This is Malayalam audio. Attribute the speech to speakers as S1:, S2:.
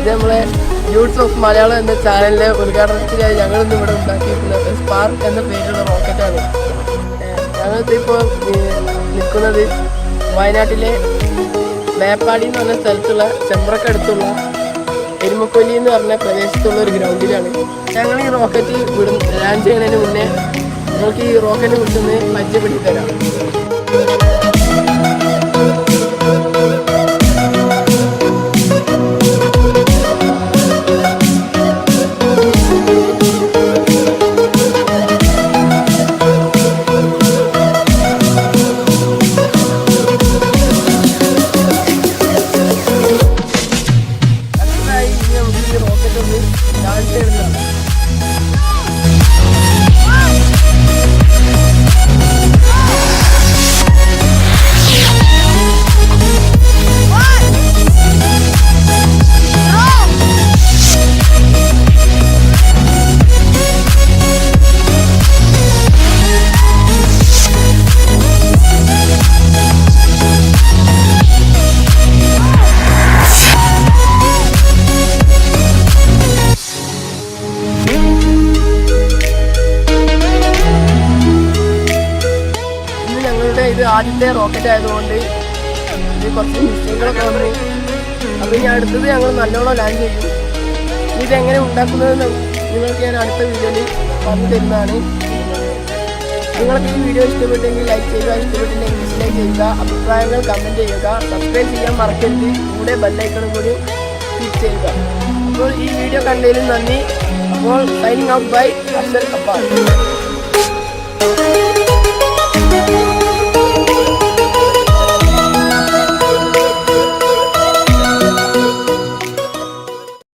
S1: ഇത് നമ്മളെ യൂട്സ് ഓഫ് മലയാളം എന്ന ചാനലിലെ ഉദ്ഘാടനത്തിനായി ഞങ്ങളിന്ന് ഇവിടെ ഉണ്ടാക്കിയിരിക്കുന്നത് സ്പാർക്ക് എന്ന പേരുള്ള റോക്കറ്റാണ്. ഞങ്ങളിപ്പോൾ നിൽക്കുന്നത് വയനാട്ടിലെ മേപ്പാടി എന്ന് പറഞ്ഞ സ്ഥലത്തുള്ള ചെമ്പ്രക്കടുത്തുള്ള എരുമക്കൊല്ലി എന്ന് പറഞ്ഞ പ്രദേശത്തുള്ള ഒരു ഗ്രൗണ്ടിലാണ്. ഞങ്ങൾ ഈ റോക്കറ്റ് ലാൻഡ് ചെയ്യുന്നതിന് മുന്നേ നമുക്ക് ഈ റോക്കറ്റ് വിട്ടുന്ന് പരിചയപ്പെടുത്തി തരാം. റോക്കറ്റ് ഒന്ന് ലാൻഡ് ചെയ്യുന്നതാണ്. ഇത് ആദ്യത്തെ റോക്കറ്റ് ആയതുകൊണ്ട് ഇത് കുറച്ച് മിസ്റ്റേക്കുകളൊക്കെ വന്നു. അപ്പോൾ ഇനി അടുത്തത് ഞങ്ങൾ നല്ലോണം ലാൻഡ് ചെയ്യും. ഇതെങ്ങനെ ഉണ്ടാക്കുന്നതെന്ന് നിങ്ങൾക്ക് ഞാൻ അടുത്ത വീഡിയോയിൽ പറഞ്ഞു തരുന്നതാണ്. നിങ്ങൾക്ക് ഈ വീഡിയോ ഇഷ്ടപ്പെട്ടെങ്കിൽ ലൈക്ക് ചെയ്യുക, ഇഷ്ടപ്പെട്ടില്ലെങ്കിൽ ഡിസ്ലൈക്ക് ചെയ്യുക, അഭിപ്രായങ്ങൾ കമൻറ്റ് ചെയ്യുക, സബ്സ്ക്രൈബ് ചെയ്യാൻ മറക്കരുത്, കൂടെ ബെല്ലൈക്കണും കൂടി ക്ലിക്ക് ചെയ്യുക. അപ്പോൾ ഈ വീഡിയോ കണ്ടതിലും നന്ദി. അപ്പോൾ signing out by Arshal Abbas.